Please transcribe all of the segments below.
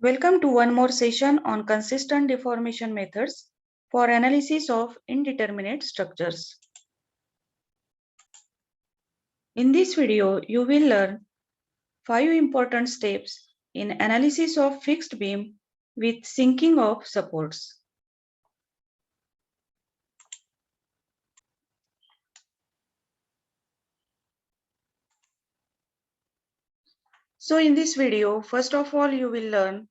Welcome to one more session on consistent deformation methods for analysis of indeterminate structures. In this video, you will learn 5 important steps in analysis of fixed beam with sinking of supports. So in this video, first of all, you will learn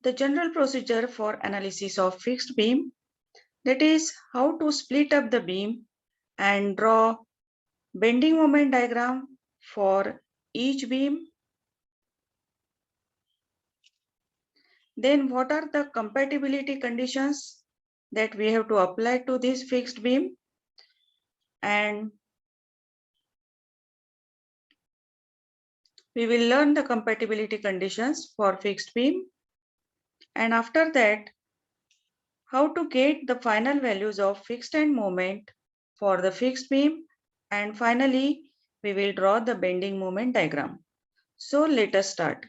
the general procedure for analysis of fixed beam, that is how to split up the beam and draw bending moment diagram for each beam. Then what are the compatibility conditions that we have to apply to this fixed beam? And we will learn the compatibility conditions for fixed beam. And after that, how to get the final values of fixed end moment for the fixed beam. And finally, we will draw the bending moment diagram. So let us start.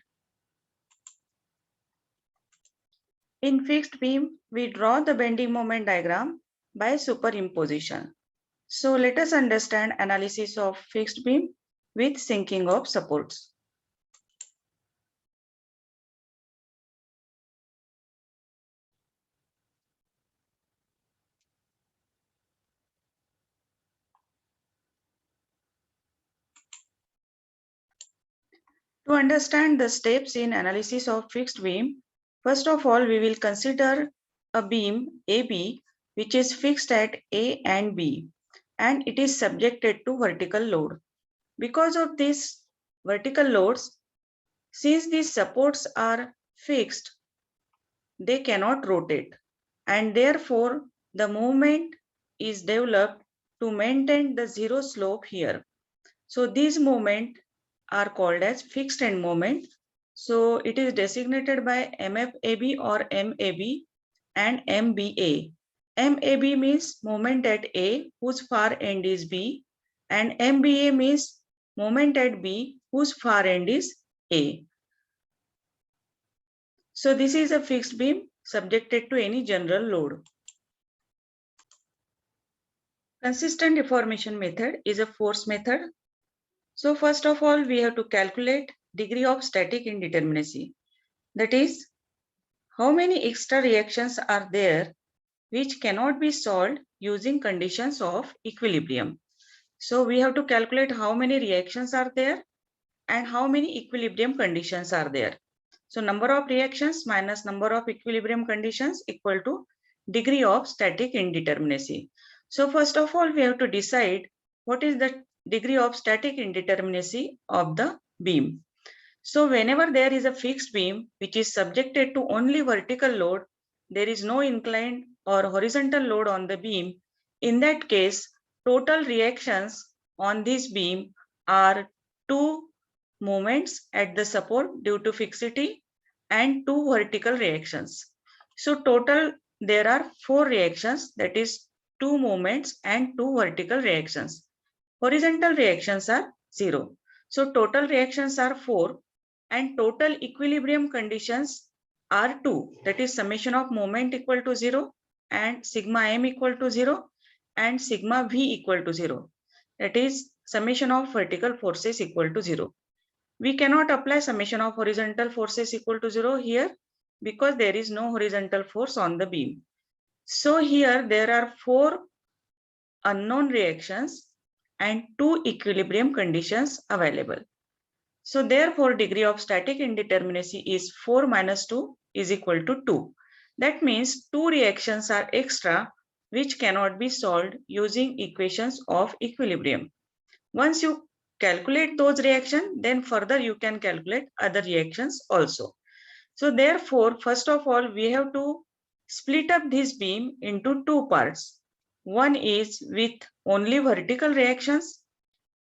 In fixed beam, we draw the bending moment diagram by superimposition. So let us understand analysis of fixed beam with sinking of supports. To understand the steps in analysis of fixed beam, first of all, we will consider a beam AB which is fixed at A and B and it is subjected to vertical load. Because of these vertical loads, since these supports are fixed, they cannot rotate and therefore the movement is developed to maintain the zero slope here. So these movement are called as fixed end moment. So it is designated by MFAB or MAB and MBA. MAB means moment at A whose far end is B and MBA means moment at B whose far end is A. So this is a fixed beam subjected to any general load. Consistent deformation method is a force method. So first of all, we have to calculate degree of static indeterminacy. That is, how many extra reactions are there which cannot be solved using conditions of equilibrium. So we have to calculate how many reactions are there and how many equilibrium conditions are there. So number of reactions minus number of equilibrium conditions equal to degree of static indeterminacy. So first of all, we have to decide what is the degree of static indeterminacy of the beam. So whenever there is a fixed beam which is subjected to only vertical load, there is no inclined or horizontal load on the beam. In that case, total reactions on this beam are 2 moments at the support due to fixity and 2 vertical reactions. So total there are 4 reactions, that is 2 moments and 2 vertical reactions. Horizontal reactions are 0. So total reactions are 4 and total equilibrium conditions are 2. That is summation of moment equal to 0 and sigma m equal to 0 and sigma v equal to 0. That is summation of vertical forces equal to 0. We cannot apply summation of horizontal forces equal to 0 here because there is no horizontal force on the beam. So here there are 4 unknown reactions and 2 equilibrium conditions available. So therefore degree of static indeterminacy is 4 minus 2 is equal to 2. That means 2 reactions are extra which cannot be solved using equations of equilibrium. Once you calculate those reactions, then further you can calculate other reactions also. So therefore, first of all, we have to split up this beam into 2 parts. One is with only vertical reactions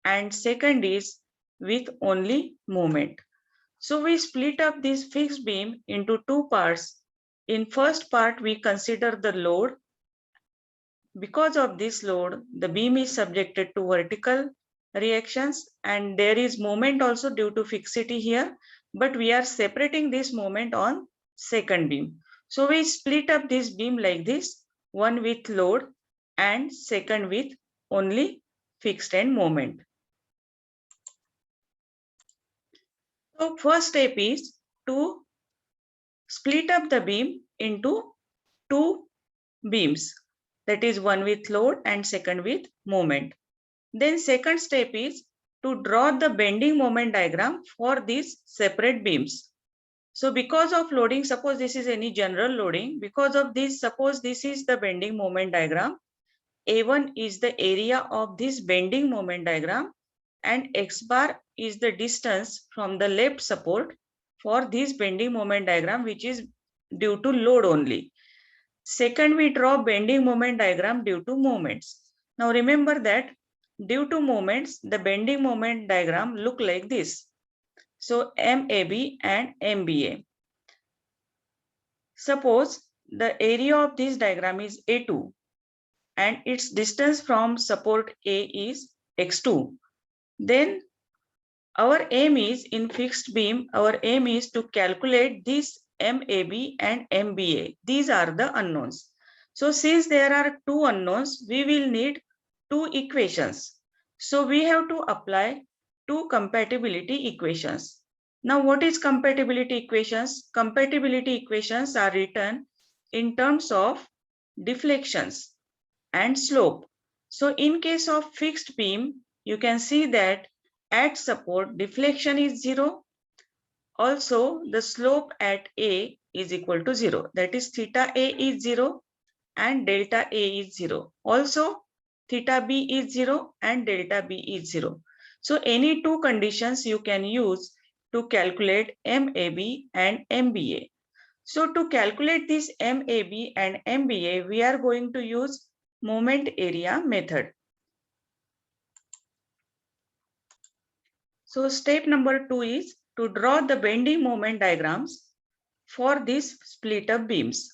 and second is with only moment. So we split up this fixed beam into 2 parts. In first part, we consider the load. Because of this load, the beam is subjected to vertical reactions and there is moment also due to fixity here. but we are separating this moment on second beam. So we split up this beam like this, one with load and second with only fixed end moment. So first step is to split up the beam into two beams, that is one with load and second with moment. Then second step is to draw the bending moment diagram for these separate beams. So because of loading, suppose this is any general loading, because of this, suppose this is the bending moment diagram. A1 is the area of this bending moment diagram and X bar is the distance from the left support for this bending moment diagram, which is due to load only. Second, we draw bending moment diagram due to moments. Now remember that due to moments, the bending moment diagram look like this. So MAB and MBA. Suppose the area of this diagram is A2 and its distance from support A is X2. Then our aim is in fixed beam, our aim is to calculate this MAB and MBA. These are the unknowns. So since there are two unknowns, we will need two equations. So we have to apply two compatibility equations. Now what is compatibility equations? Compatibility equations are written in terms of deflections and slope. So in case of fixed beam, you can see that at support deflection is 0. Also the slope at A is equal to 0. That is theta A is 0 and delta A is 0. Also theta B is 0 and delta B is 0. So any two conditions you can use to calculate MAB and MBA. So to calculate this MAB and MBA, we are going to use moment area method. So step number 2 is to draw the bending moment diagrams for these split up beams.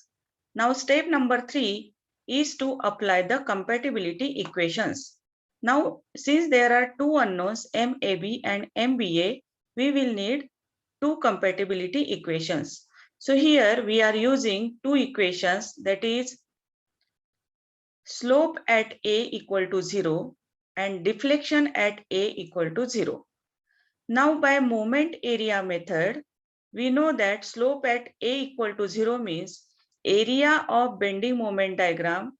Now step number 3 is to apply the compatibility equations. Now since there are two unknowns MAB and MBA, we will need two compatibility equations. So here we are using two equations, that is slope at A equal to 0 and deflection at A equal to 0. Now by moment area method, we know that slope at A equal to 0 means area of bending moment diagram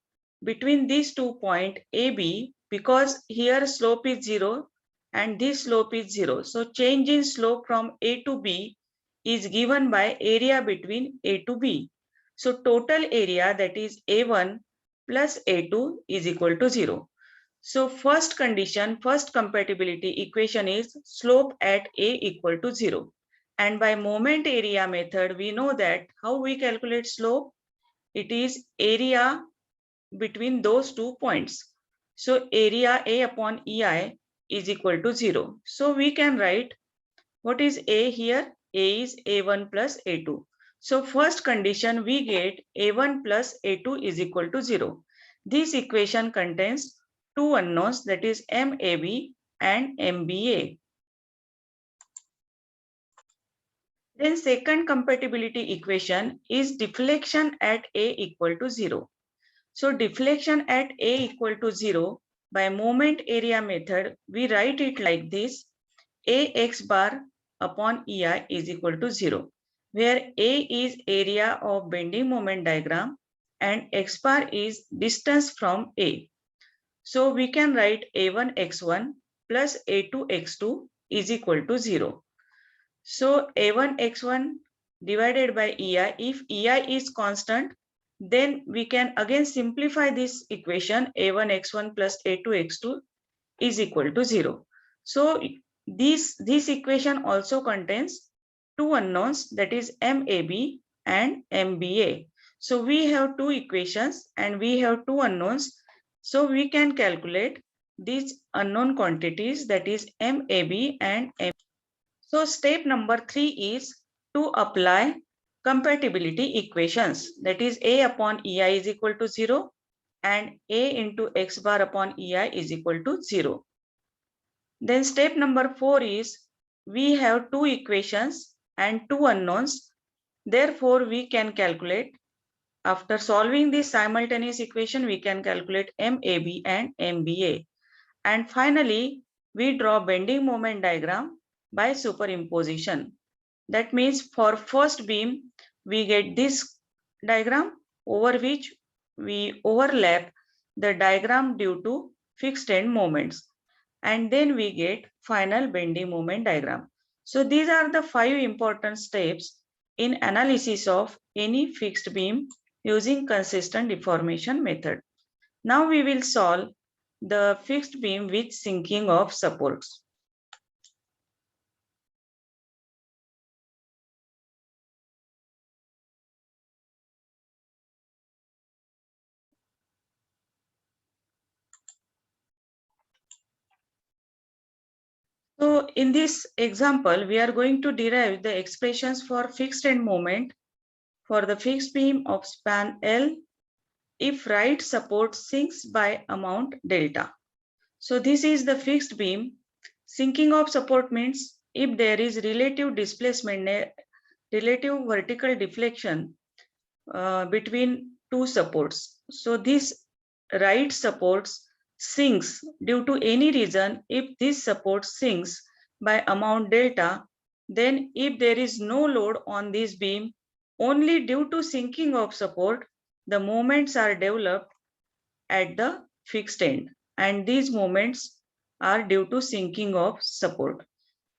between these 2 points AB, because here slope is 0 and this slope is 0. So change in slope from A to B is given by area between A to B. So total area, that is A1 plus A2 is equal to 0. So first condition, first compatibility equation is slope at A equal to 0. And by moment area method, we know that how we calculate slope. It is area between those 2 points. So area A upon EI is equal to 0. So we can write what is A here? A is A1 plus A2. So first condition we get A1 plus A2 is equal to 0. This equation contains two unknowns, that is MAB and MBA. Then second compatibility equation is deflection at A equal to 0. So deflection at A equal to 0 by moment area method, we write it like this: AX bar upon EI is equal to 0, where A is area of bending moment diagram and X bar is distance from A. So we can write A1 X1 plus A2 X2 is equal to 0. So A1 X1 divided by EI, if EI is constant, then we can again simplify this equation. A1 X1 plus A2 X2 is equal to 0. So this equation also contains two unknowns, that is MAB and MBA. So we have two equations and we have two unknowns. So we can calculate these unknown quantities, that is MAB and MBA. So step number 3 is to apply compatibility equations, that is A upon EI is equal to 0 and A into X bar upon EI is equal to 0. Then step number 4 is we have two equations and two unknowns. Therefore, we can calculate, after solving this simultaneous equation, we can calculate MAB and MBA. And finally, we draw bending moment diagram by superimposition. That means for first beam, we get this diagram over which we overlap the diagram due to fixed end moments. And then we get final bending moment diagram. So these are the 5 important steps in analysis of any fixed beam using consistent deformation method. Now we will solve the fixed beam with sinking of supports. So in this example, we are going to derive the expressions for fixed end moment for the fixed beam of span L if right support sinks by amount delta. So this is the fixed beam. Sinking of support means if there is relative displacement, relative vertical deflection between two supports. So this right supports sinks due to any reason. If this support sinks by amount delta, then if there is no load on this beam, only due to sinking of support, the moments are developed at the fixed end, and these moments are due to sinking of support.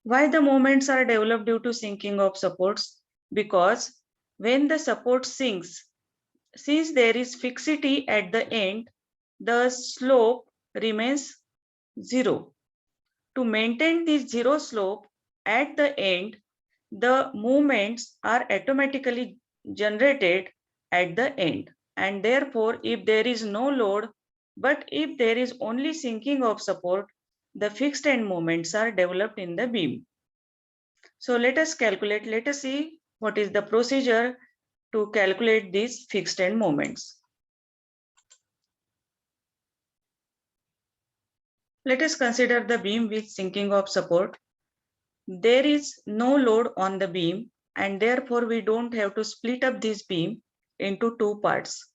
Why the moments are developed due to sinking of supports? Because when the support sinks, since there is fixity at the end, the slope remains zero. To maintain this zero slope at the end, the moments are automatically generated at the end. And therefore, if there is no load, but if there is only sinking of support, the fixed end moments are developed in the beam. So let us calculate, let us see what is the procedure to calculate these fixed end moments. Let us consider the beam with sinking of support. There is no load on the beam, and therefore we don't have to split up this beam into two parts.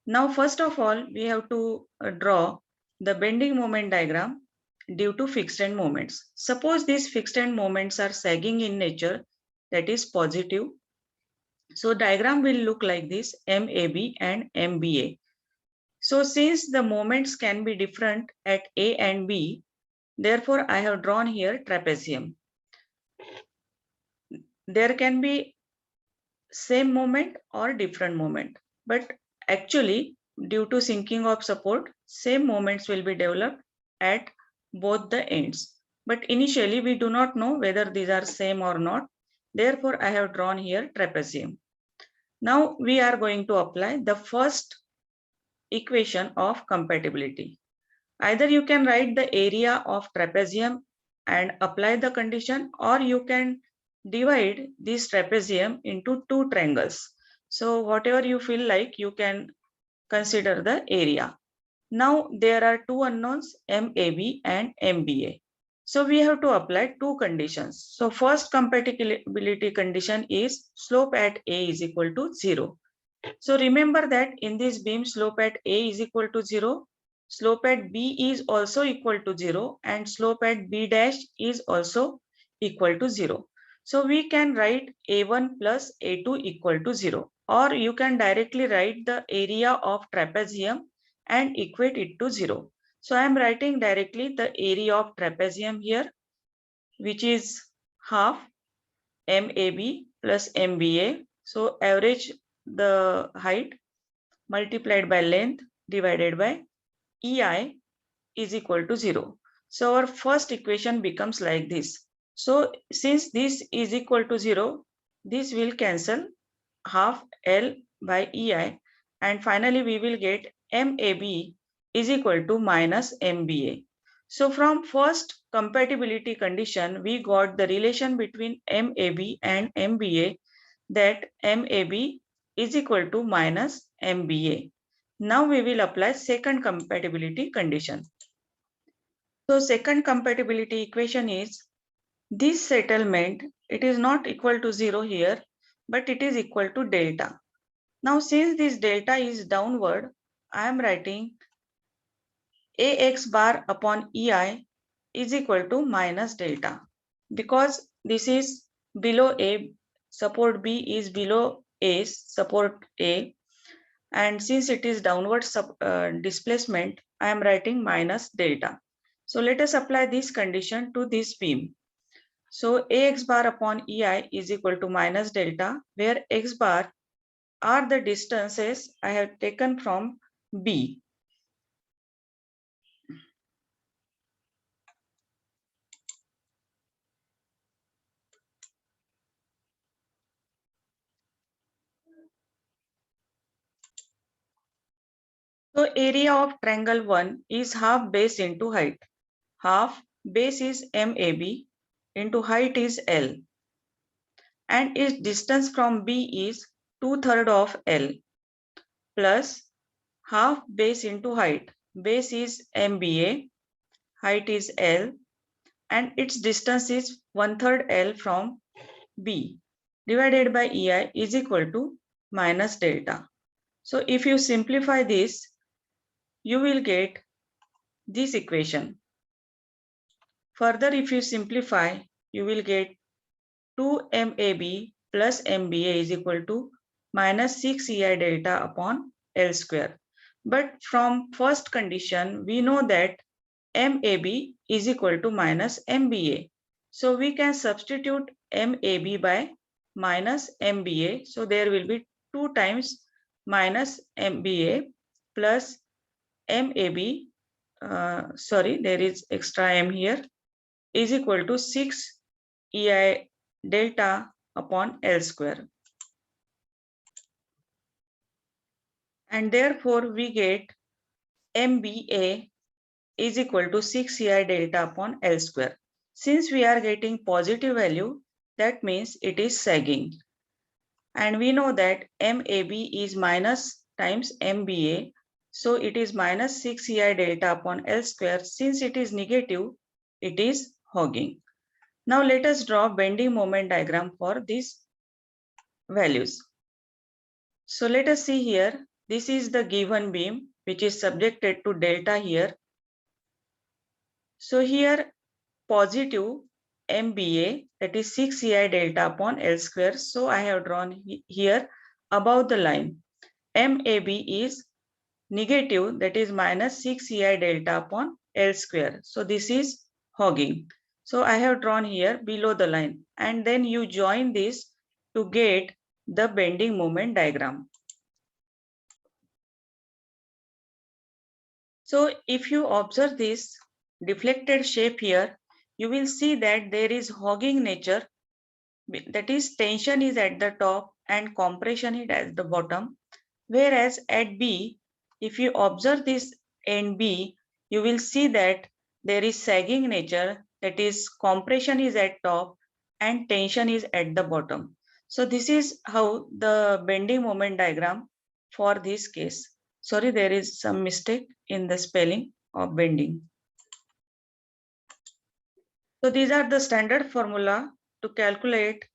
Now, first of all, we have to draw the bending moment diagram due to fixed end moments. Suppose these fixed end moments are sagging in nature, that is positive. So diagram will look like this, MAB and MBA. So since the moments can be different at A and B, therefore I have drawn here trapezium. There can be same moment or different moment, but actually due to sinking of support, same moments will be developed at both the ends. But initially we do not know whether these are same or not. Therefore I have drawn here trapezium. Now we are going to apply the first equation of compatibility. Either you can write the area of trapezium and apply the condition, or you can divide this trapezium into two triangles. So whatever you feel like, you can consider the area. Now there are two unknowns, MAB and MBA. So we have to apply two conditions. So first compatibility condition is slope at A is equal to 0. So remember that in this beam, slope at A is equal to 0, slope at B is also equal to 0, and slope at B dash is also equal to 0. So we can write A1 plus A2 equal to 0, or you can directly write the area of trapezium and equate it to 0. So I am writing directly the area of trapezium here, which is half MAB plus MBA. So average the height multiplied by length divided by EI is equal to 0. So our first equation becomes like this. So since this is equal to 0, this will cancel half L by EI, and finally we will get MAB is equal to minus MBA. So from first compatibility condition, we got the relation between MAB and MBA, that MAB is equal to minus MBA. Now we will apply second compatibility condition. So second compatibility equation is This settlement, it is not equal to 0 here, but it is equal to delta. Now, since this delta is downward, I am writing Ax bar upon Ei is equal to minus delta. Because this is below A, support B is below A, support A, and since it is downward displacement, I am writing minus delta. So let us apply this condition to this beam. So Ax bar upon Ei is equal to minus delta, where x bar are the distances I have taken from B. So area of triangle 1 is half base into height. Half base is MAB into height is L, and its distance from B is 2/3 of L, plus half base into height. Base is MBA, height is L, and its distance is 1/3 L from B, divided by EI is equal to minus delta. So if you simplify this, you will get this equation. Further, if you simplify, you will get 2MAB plus MBA is equal to minus 6 EI delta upon L square. But from first condition, we know that MAB is equal to minus MBA. So we can substitute MAB by minus MBA. So there will be 2 times minus MBA plus MAB. Sorry, there is extra M here, is equal to 6 EI delta upon L square. And therefore we get MBA is equal to 6 EI delta upon L square. Since we are getting positive value, that means it is sagging. And we know that MAB is minus times MBA. So it is minus 6 EI delta upon L square. Since it is negative, it is hogging. Now let us draw bending moment diagram for these values. So let us see here. This is the given beam which is subjected to delta here. So here positive MBA, that is 6 EI delta upon L square. So I have drawn here above the line. MAB is negative, that is minus 6 EI delta upon L square. So this is hogging. So I have drawn here below the line, and then you join this to get the bending moment diagram. So if you observe this deflected shape here, you will see that there is hogging nature, that is tension is at the top and compression is at the bottom. Whereas at B, if you observe this end B, you will see that there is sagging nature, that is compression is at top and tension is at the bottom. So this is how the bending moment diagram for this case. Sorry, there is some mistake in the spelling of bending. So these are the standard formula to calculate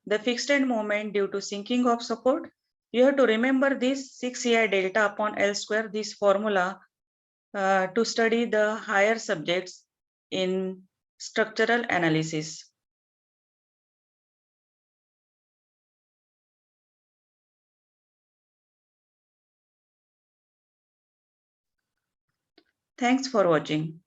the fixed end moment due to sinking of support. You have to remember this 6 EI delta upon L square, this formula to study the higher subjects in structural analysis. Thanks for watching.